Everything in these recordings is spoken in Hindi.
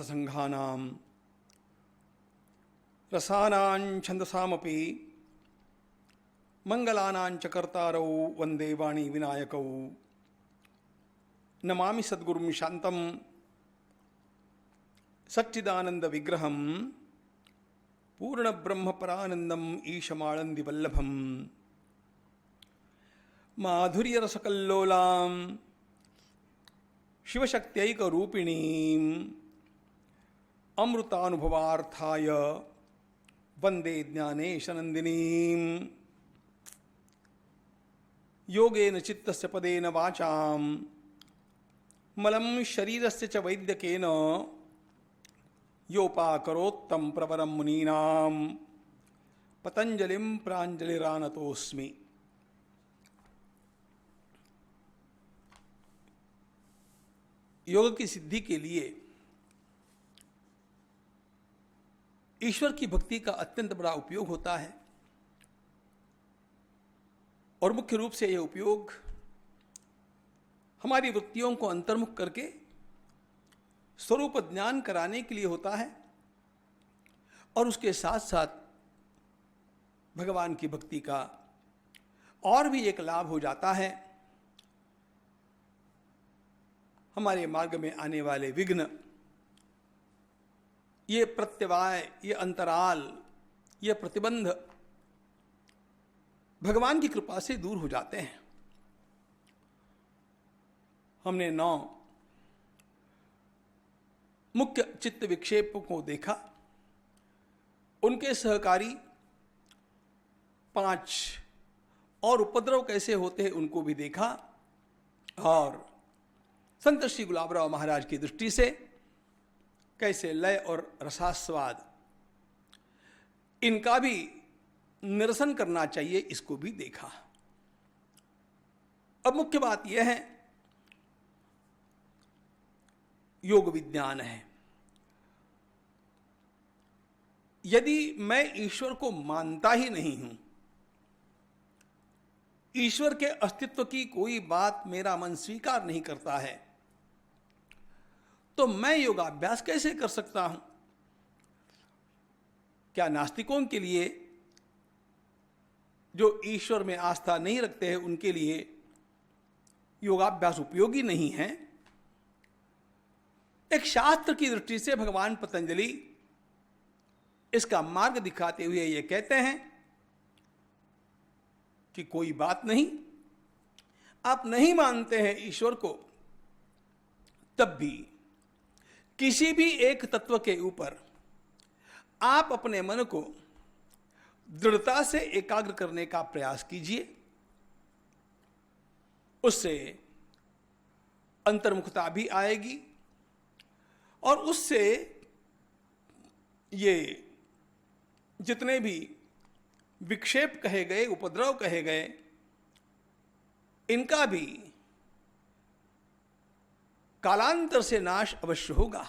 प्रसंगानां रसानां छंदसामपि मंगलानां च कर्तारौ वंदे वाणी विनायकौ। नमामि सद्गुरुं शांतं सच्चिदानंद विग्रहं पूर्णब्रह्मपरानंदं ईशमाळन्दिवल्लभं। माधुर्यरसकल्लोलां शिवशक्त्यैकरूपिणीम् अमृतानुभवार्थाय वंदे ज्ञानेशनन्दिनीम्। योगेन चित्तस्य पदेन वाचां मलं शरीरस्य च वैद्यकेन योपाकरोत्तं प्रवरं मुनीनां पतंजलिं प्राञ्जलिरानतोऽस्मि। योग की सिद्धि के लिए ईश्वर की भक्ति का अत्यंत बड़ा उपयोग होता है और मुख्य रूप से यह उपयोग हमारी वृत्तियों को अंतर्मुख करके स्वरूप ज्ञान कराने के लिए होता है और उसके साथ साथ भगवान की भक्ति का और भी एक लाभ हो जाता है। हमारे मार्ग में आने वाले विघ्न, ये प्रत्यवाय, ये अंतराल, ये प्रतिबंध भगवान की कृपा से दूर हो जाते हैं। हमने 9 मुख्य चित्त विक्षेपों को देखा, उनके सहकारी 5 और उपद्रव कैसे होते हैं उनको भी देखा और संत श्री गुलाबराव महाराज की दृष्टि से कैसे लय और रसास्वाद इनका भी निरसन करना चाहिए, इसको भी देखा। अब मुख्य बात यह है, योग विज्ञान है। यदि मैं ईश्वर को मानता ही नहीं हूं, ईश्वर के अस्तित्व की कोई बात मेरा मन स्वीकार नहीं करता है, तो मैं योगाभ्यास कैसे कर सकता हूं? क्या नास्तिकों के लिए, जो ईश्वर में आस्था नहीं रखते हैं, उनके लिए योगाभ्यास उपयोगी नहीं है? एक शास्त्र की दृष्टि से भगवान पतंजलि इसका मार्ग दिखाते हुए ये कहते हैं कि कोई बात नहीं, आप नहीं मानते हैं ईश्वर को, तब भी किसी भी एक तत्व के ऊपर आप अपने मन को दृढ़ता से एकाग्र करने का प्रयास कीजिए। उससे अंतर्मुखता भी आएगी और उससे ये जितने भी विक्षेप कहे गए, उपद्रव कहे गए, इनका भी कालांतर से नाश अवश्य होगा।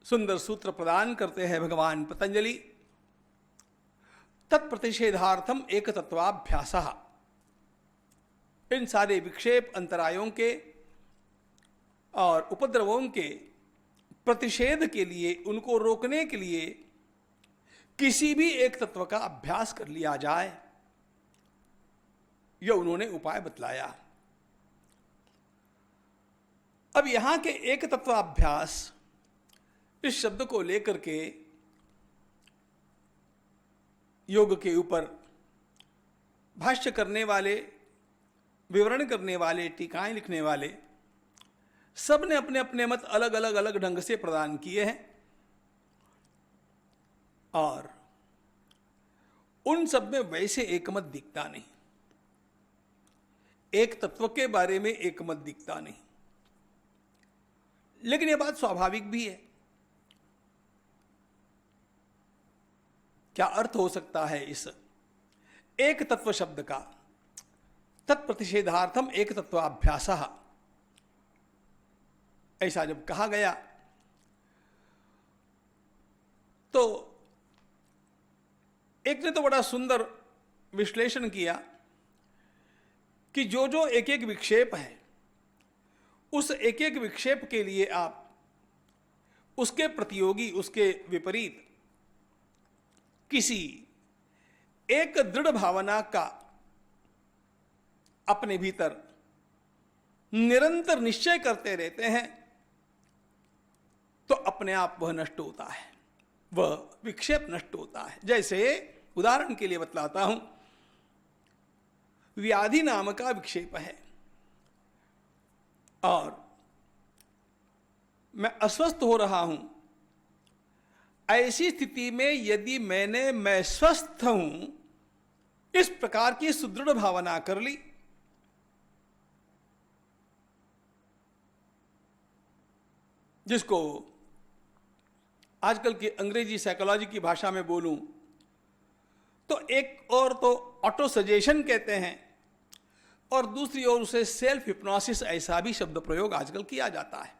सुंदर सूत्र प्रदान करते हैं भगवान पतंजलि, तत्प्रतिषेधार्थम एक तत्वाभ्यासः। इन सारे विक्षेप, अंतरायों के और उपद्रवों के प्रतिषेध के लिए, उनको रोकने के लिए किसी भी एक तत्व का अभ्यास कर लिया जाए, यह उन्होंने उपाय बतलाया। अब यहां के एक तत्वाभ्यास इस शब्द को लेकर के योग के ऊपर भाष्य करने वाले, विवरण करने वाले, टीकाएं लिखने वाले सब ने अपने अपने मत अलग ढंग से प्रदान किए हैं और उन सब में वैसे एक मत दिखता नहीं, एक तत्व के बारे में एक मत दिखता नहीं। लेकिन यह बात स्वाभाविक भी है। क्या अर्थ हो सकता है इस एक तत्व शब्द का? तत्प्रतिषेधार्थम एक तत्वाभ्यासः, ऐसा जब कहा गया तो एक ने तो बड़ा सुंदर विश्लेषण किया कि जो जो एक एक विक्षेप है, उस एक एक विक्षेप के लिए आप उसके प्रतियोगी, उसके विपरीत किसी एक दृढ़ भावना का अपने भीतर निरंतर निश्चय करते रहते हैं तो अपने आप वह नष्ट होता है, वह विक्षेप नष्ट होता है। जैसे उदाहरण के लिए बतलाता हूं, व्याधि नाम का विक्षेप है और मैं अस्वस्थ हो रहा हूं। ऐसी स्थिति में यदि मैं स्वस्थ हूं इस प्रकार की सुदृढ़ भावना कर ली, जिसको आजकल की अंग्रेजी साइकोलॉजी की भाषा में बोलूं तो एक और तो ऑटो सजेशन कहते हैं और दूसरी ओर उसे सेल्फ हिप्नोसिस, ऐसा भी शब्द प्रयोग आजकल किया जाता है।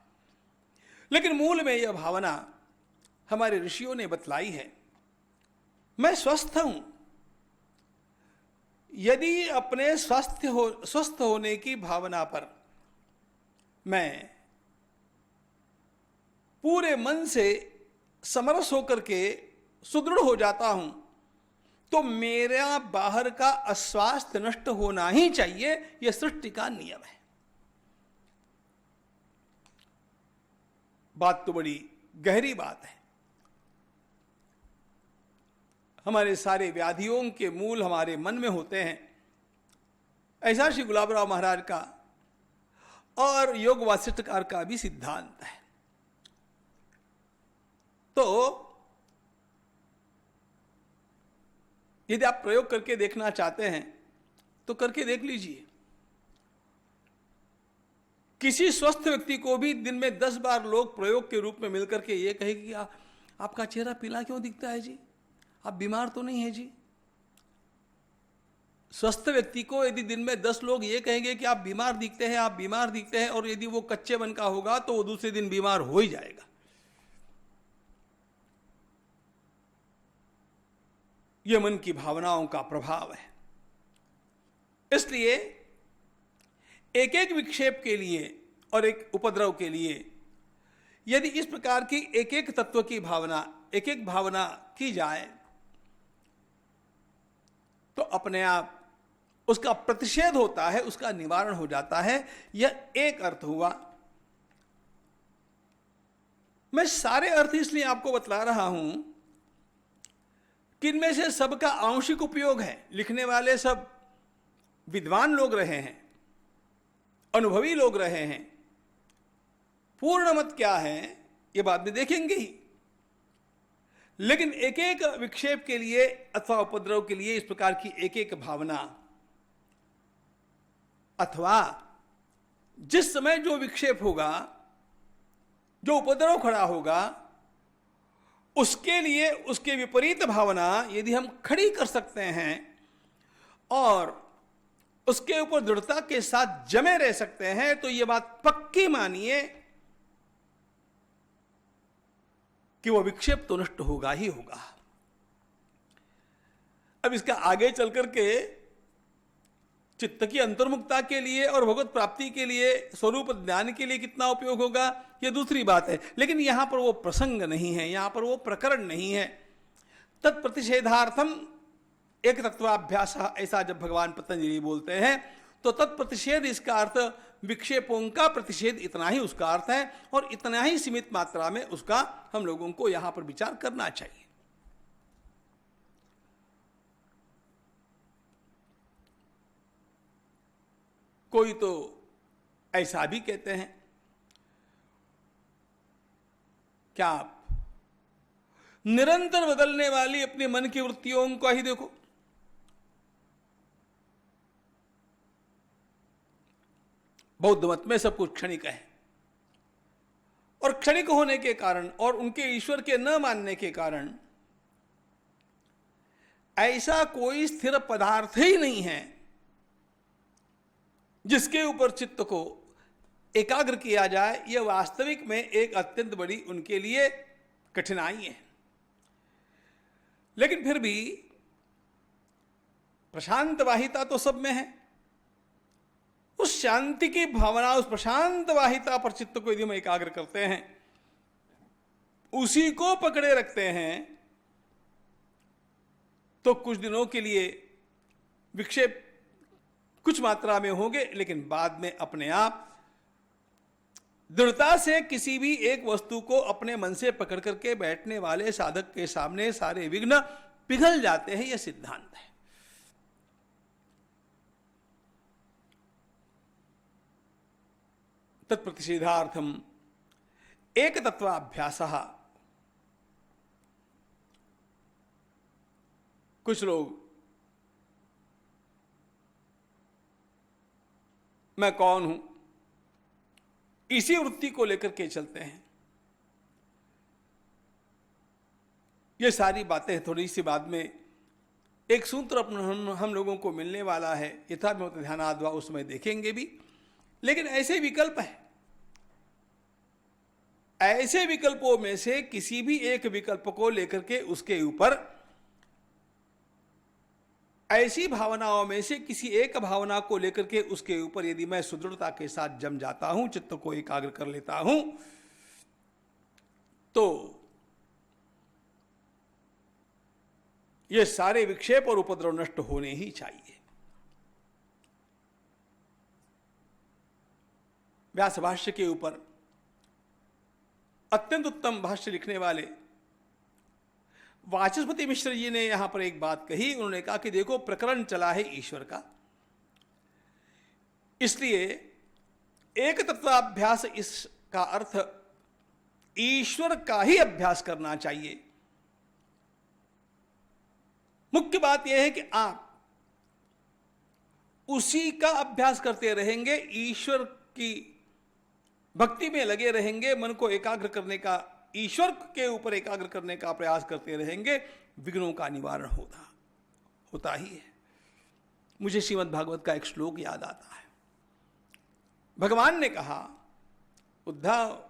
लेकिन मूल में यह भावना हमारे ऋषियों ने बतलाई है, मैं स्वस्थ हूं। यदि अपने स्वस्थ होने की भावना पर मैं पूरे मन से समरस होकर के सुदृढ़ हो जाता हूं तो मेरा बाहर का अस्वास्थ्य नष्ट होना ही चाहिए। यह सृष्टि का नियम है। बात तो बड़ी गहरी बात है। हमारे सारे व्याधियों के मूल हमारे मन में होते हैं, ऐसा श्री गुलाबराव महाराज का और योग वासिष्ठकार का भी सिद्धांत है। तो यदि आप प्रयोग करके देखना चाहते हैं तो करके देख लीजिए। किसी स्वस्थ व्यक्ति को भी दिन में 10 बार लोग प्रयोग के रूप में मिलकर के ये कहे कि आपका चेहरा पीला क्यों दिखता है जी, आप बीमार तो नहीं है जी। स्वस्थ व्यक्ति को यदि दिन में 10 लोग ये कहेंगे कि आप बीमार दिखते हैं, आप बीमार दिखते हैं, और यदि वो कच्चे मन का होगा तो वो दूसरे दिन बीमार हो ही जाएगा। यह मन की भावनाओं का प्रभाव है। इसलिए एक एक विक्षेप के लिए और एक उपद्रव के लिए यदि इस प्रकार की एक एक तत्व की भावना, एक एक भावना की जाए तो अपने आप उसका प्रतिषेध होता है, उसका निवारण हो जाता है। यह एक अर्थ हुआ। मैं सारे अर्थ इसलिए आपको बतला रहा हूं कि इनमें से सबका आंशिक उपयोग है। लिखने वाले सब विद्वान लोग रहे हैं, अनुभवी लोग रहे हैं। पूर्ण मत क्या है ये बाद में देखेंगे ही। लेकिन एक एक विक्षेप के लिए अथवा उपद्रव के लिए इस प्रकार की एक एक भावना, अथवा जिस समय जो विक्षेप होगा, जो उपद्रव खड़ा होगा, उसके लिए उसके विपरीत भावना यदि हम खड़ी कर सकते हैं और उसके ऊपर दृढ़ता के साथ जमे रह सकते हैं तो यह बात पक्की मानिए कि वह विक्षेप तो नष्ट होगा ही होगा। अब इसका आगे चल करके चित्त की अंतर्मुखता के लिए और भगवत प्राप्ति के लिए, स्वरूप ज्ञान के लिए कितना उपयोग होगा यह दूसरी बात है। लेकिन यहां पर वो प्रसंग नहीं है, यहां पर वो प्रकरण नहीं है। तत्प्रतिषेधार्थम एक तत्वाभ्यास, ऐसा जब भगवान पतंजलि बोलते हैं तो तत्प्रतिषेध इसका अर्थ विक्षेपों का प्रतिषेध, इतना ही उसका अर्थ है और इतना ही सीमित मात्रा में उसका हम लोगों को यहां पर विचार करना चाहिए। कोई तो ऐसा भी कहते हैं, क्या आप निरंतर बदलने वाली अपने मन की वृत्तियों को ही देखो। बौद्ध मत में सब कुछ क्षणिक है और क्षणिक होने के कारण और उनके ईश्वर के न मानने के कारण ऐसा कोई स्थिर पदार्थ ही नहीं है जिसके ऊपर चित्त को एकाग्र किया जाए। यह वास्तविक में एक अत्यंत बड़ी उनके लिए कठिनाई है। लेकिन फिर भी प्रशांत वाहिता तो सब में है। उस शांति की भावना, उस प्रशांत वाहिता पर चित्त को यदि हम एकाग्र करते हैं उसी को पकड़े रखते हैं तो कुछ दिनों के लिए विक्षेप कुछ मात्रा में होंगे, लेकिन बाद में अपने आप दृढ़ता से किसी भी एक वस्तु को अपने मन से पकड़ करके बैठने वाले साधक के सामने सारे विघ्न पिघल जाते हैं। यह सिद्धांत है। तत्प्रतिषेधार्थम एक तत्वाभ्यासः। कुछ लोग मैं कौन हूं इसी वृत्ति को लेकर के चलते हैं। ये सारी बातें थोड़ी सी बाद में एक सूत्र हम लोगों को मिलने वाला है, यथामत ध्यानाद्वा, उसमें देखेंगे भी। लेकिन ऐसे विकल्प हैं, ऐसे विकल्पों में से किसी भी एक विकल्प को लेकर के उसके ऊपर, ऐसी भावनाओं में से किसी एक भावना को लेकर के उसके ऊपर यदि मैं सुदृढ़ता के साथ जम जाता हूं, चित्त को एकाग्र कर लेता हूं, तो ये सारे विक्षेप और उपद्रव नष्ट होने ही चाहिए। व्यास भाष्य के ऊपर अत्यंत उत्तम भाष्य लिखने वाले वाचस्पति मिश्र जी ने यहां पर एक बात कही। उन्होंने कहा कि देखो, प्रकरण चला है ईश्वर का, इसलिए एक तत्वाभ्यास, इसका अर्थ ईश्वर का ही अभ्यास करना चाहिए। मुख्य बात यह है कि आप उसी का अभ्यास करते रहेंगे, ईश्वर की भक्ति में लगे रहेंगे, मन को एकाग्र करने का, ईश्वर के ऊपर एकाग्र करने का प्रयास करते रहेंगे, विघ्नों का निवारण होता ही है। मुझे श्रीमद् भागवत का एक श्लोक याद आता है। भगवान ने कहा, उद्धव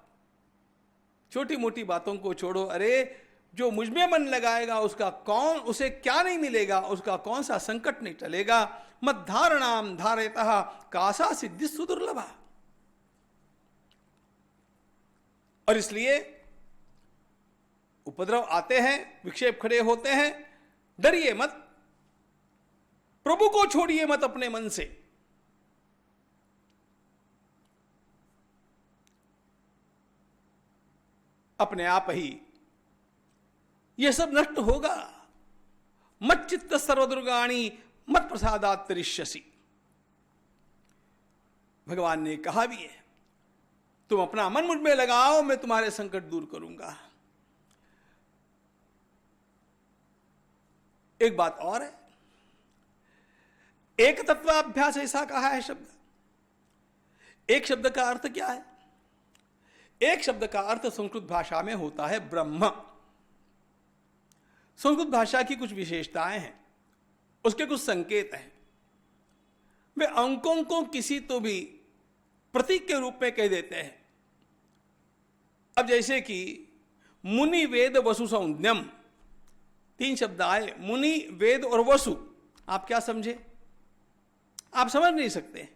छोटी मोटी बातों को छोड़ो, अरे जो मुझ में मन लगाएगा उसे क्या नहीं मिलेगा, उसका कौन सा संकट नहीं टलेगा। मद धारणाम धारयतः कासा सिद्धि सुदुर्लभा। और इसलिए उपद्रव आते हैं, विक्षेप खड़े होते हैं, डरिए मत, प्रभु को छोड़िए मत अपने मन से। अपने आप ही यह सब नष्ट होगा। मत चित्त सर्वदुर्गाणी मत प्रसादात् तरिष्यसि। भगवान ने कहा भी है, तुम अपना मन मुझ में लगाओ, मैं तुम्हारे संकट दूर करूंगा। एक बात और है, एक तत्वाभ्यास ऐसा कहा है शब्द। एक शब्द का अर्थ क्या है? एक शब्द का अर्थ संस्कृत भाषा में होता है ब्रह्म। संस्कृत भाषा की कुछ विशेषताएं हैं, उसके कुछ संकेत हैं। वे अंकों को किसी तो भी प्रतीक के रूप में कह देते हैं। अब जैसे कि मुनि वेद वसु सौंज्ञम, तीन शब्द आए, मुनि वेद और वसु। आप क्या समझे? आप समझ नहीं सकते।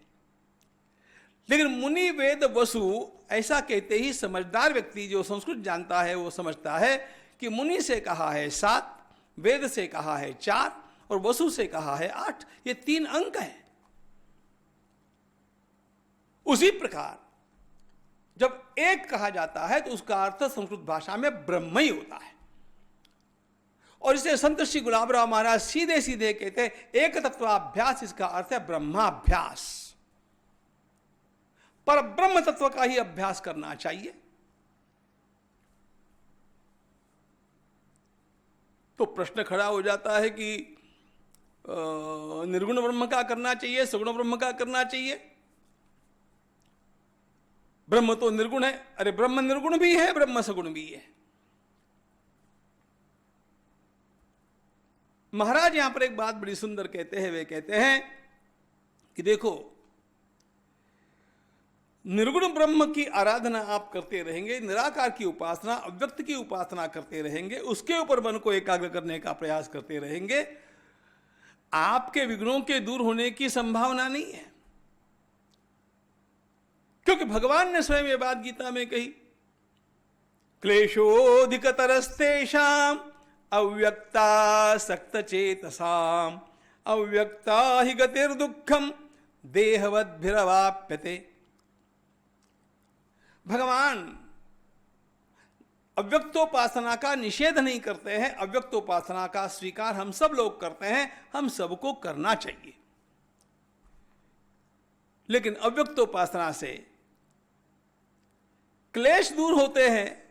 लेकिन मुनि वेद वसु ऐसा कहते ही समझदार व्यक्ति जो संस्कृत जानता है वो समझता है कि मुनि से कहा है 7, वेद से कहा है 4 और वसु से कहा है 8। ये 3 अंक हैं। उसी प्रकार जब एक कहा जाता है तो उसका अर्थ संस्कृत भाषा में ब्रह्म ही होता है। और इसे संत श्री गुलाबराव महाराज सीधे सीधे कहते हैं एक तत्वाभ्यास, इसका अर्थ है ब्रह्माभ्यास। पर ब्रह्म तत्व का ही अभ्यास करना चाहिए। तो प्रश्न खड़ा हो जाता है कि निर्गुण ब्रह्म का करना चाहिए, सगुण ब्रह्म का करना चाहिए? ब्रह्म तो निर्गुण है। अरे ब्रह्म निर्गुण भी है, ब्रह्म सगुण भी है। महाराज यहां पर एक बात बड़ी सुंदर कहते हैं। वे कहते हैं कि देखो, निर्गुण ब्रह्म की आराधना आप करते रहेंगे, निराकार की उपासना, अव्यक्त की उपासना करते रहेंगे, उसके ऊपर मन को एकाग्र करने का प्रयास करते रहेंगे, आपके विघ्नों के दूर होने की संभावना नहीं है। क्योंकि भगवान ने स्वयं ये बात गीता में कही क्लेशोऽधिकतरस्तेषाम् अव्यक्तासक्तचेतसाम् अव्यक्ता हि गतिर्दुःखम देहवद्भिरवाप्यते। भगवान अव्यक्तोपासना का निषेध नहीं करते हैं, अव्यक्तोपासना का स्वीकार हम सब लोग करते हैं, हम सबको करना चाहिए। लेकिन अव्यक्तोपासना से क्लेश दूर होते हैं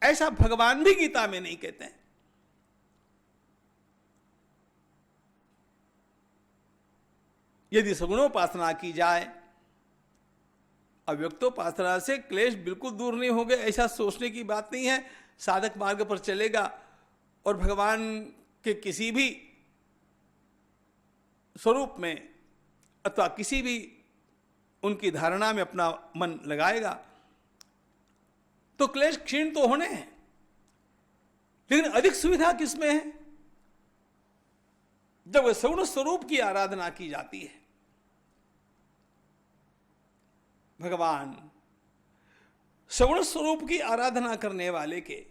ऐसा भगवान भी गीता में नहीं कहते हैं। यदि सगुणोपासना की जाए, अव्यक्तोपासना से क्लेश बिल्कुल दूर नहीं होंगे ऐसा सोचने की बात नहीं है। साधक मार्ग पर चलेगा और भगवान के किसी भी स्वरूप में अथवा किसी भी उनकी धारणा में अपना मन लगाएगा तो क्लेश क्षीण तो होने हैं। लेकिन अधिक सुविधा किसमें है? जब वह सगुण स्वरूप की आराधना की जाती है। भगवान सगुण स्वरूप की आराधना करने वाले के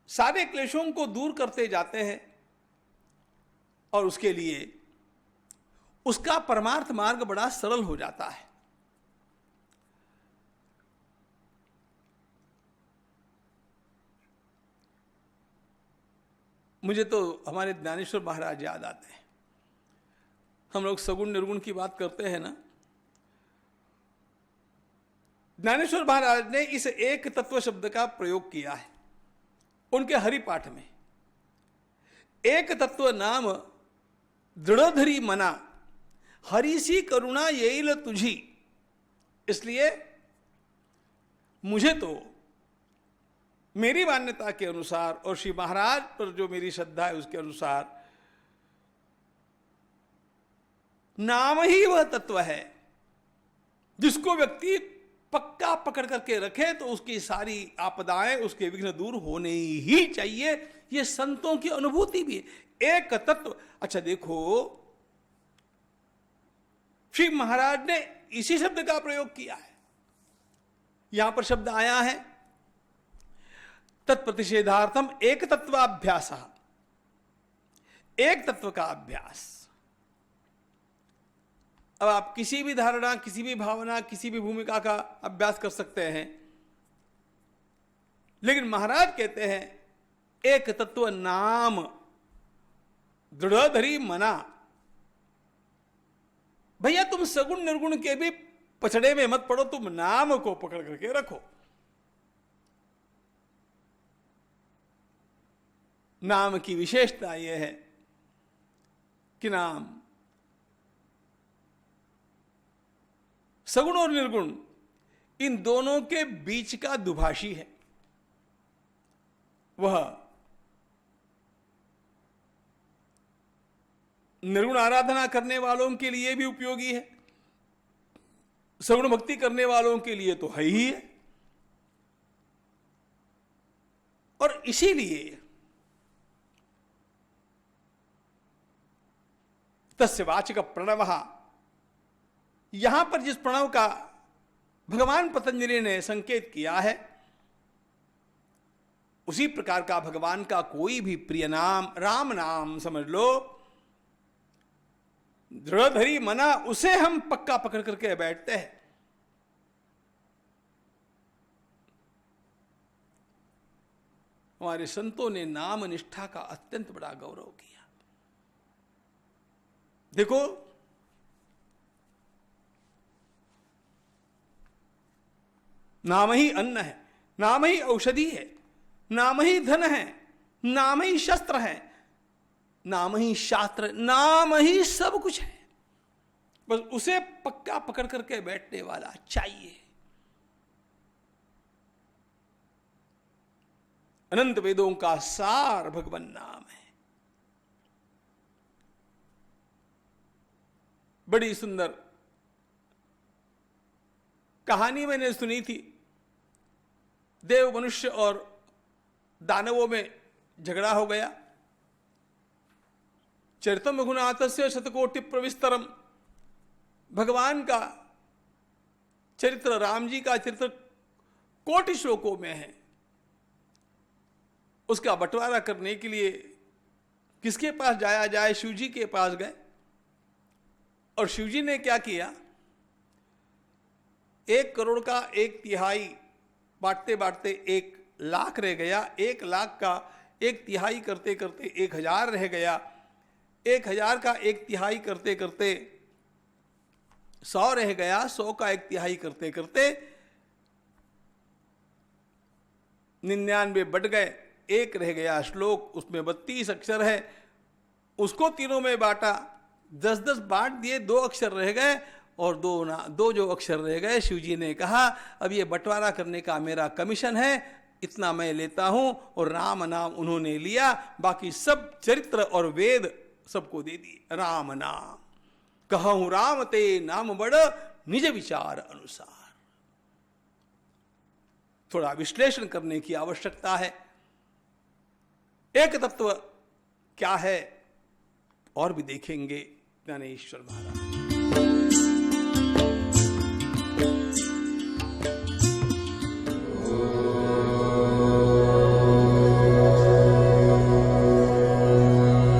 सारे क्लेशों को दूर करते जाते हैं और उसके लिए उसका परमार्थ मार्ग बड़ा सरल हो जाता है। मुझे तो हमारे ज्ञानेश्वर महाराज याद आते हैं। हम लोग सगुण निर्गुण की बात करते हैं ना, ज्ञानेश्वर महाराज ने इस एक तत्व शब्द का प्रयोग किया है उनके हरिपाठ में। एक तत्व नाम दृढ़धरी मना, हरि सी करुणा येल तुझी। इसलिए मुझे तो मेरी मान्यता के अनुसार और श्री महाराज पर जो मेरी श्रद्धा है उसके अनुसार नाम ही वह तत्व है जिसको व्यक्ति पक्का पकड़ करके रखे तो उसकी सारी आपदाएं, उसके विघ्न दूर होने ही चाहिए। ये संतों की अनुभूति भी है। एक तत्व। अच्छा देखो, श्री महाराज ने इसी शब्द का प्रयोग किया है। यहां पर शब्द आया है तत्प्रतिषेधार्थम एक तत्वाभ्यास, एक तत्व का अभ्यास। अब आप किसी भी धारणा, किसी भी भावना, किसी भी भूमिका का अभ्यास कर सकते हैं, लेकिन महाराज कहते हैं एक तत्व नाम दृढ़धरी मना। भैया तुम सगुण निर्गुण के भी पछड़े में मत पड़ो, तुम नाम को पकड़ करके रखो। नाम की विशेषता यह है कि नाम सगुण और निर्गुण इन दोनों के बीच का दुभाषी है। वह निर्गुण आराधना करने वालों के लिए भी उपयोगी है, सगुण भक्ति करने वालों के लिए तो है ही है। और इसीलिए तस्य वाचक प्रणव, यहां पर जिस प्रणव का भगवान पतंजलि ने संकेत किया है उसी प्रकार का भगवान का कोई भी प्रिय नाम, राम नाम समझ लो, दृढ़धरी मना, उसे हम पक्का पकड़ करके बैठते हैं। हमारे संतों ने नाम निष्ठा का अत्यंत बड़ा गौरव किया। देखो नाम ही अन्न है, नाम ही औषधि है, नाम ही धन है, नाम ही शस्त्र है, नाम ही शास्त्र, नाम ही सब कुछ है। बस उसे पक्का पकड़ करके बैठने वाला चाहिए। अनंत वेदों का सार भगवान नाम है। बड़ी सुंदर कहानी मैंने सुनी थी। देव मनुष्य और दानवों में झगड़ा हो गया। चरितम रघुनाथस्य शतकोटि प्रविस्तरम, भगवान का चरित्र, राम जी का चरित्र कोटि श्लोकों में है। उसका बंटवारा करने के लिए किसके पास जाया जाए? शिव जी के पास गए। और शिव जी ने क्या किया? 1 करोड़ का 1/3 बांटते बांटते 1 लाख रह गया। 1 लाख का 1/3 करते करते 1000 रह गया। 1000 का 1/3 करते करते 100 रह गया। 100 का 1/3 करते करते 99 बढ़ गए। 1 रह गया श्लोक, उसमें 32 अक्षर है। उसको तीनों में बांटा, 10-10 बांट दिए, 2 अक्षर रह गए। और 2 जो अक्षर रह गए, शिव जी ने कहा अब ये बंटवारा करने का मेरा कमीशन है, इतना मैं लेता हूं। और राम नाम उन्होंने लिया, बाकी सब चरित्र और वेद सबको दे दिए। राम नाम कहूं राम ते नाम बड़, निज विचार अनुसार। थोड़ा विश्लेषण करने की आवश्यकता है। एक तत्व क्या है और भी देखेंगे ज्ञानेश्वर महाराज।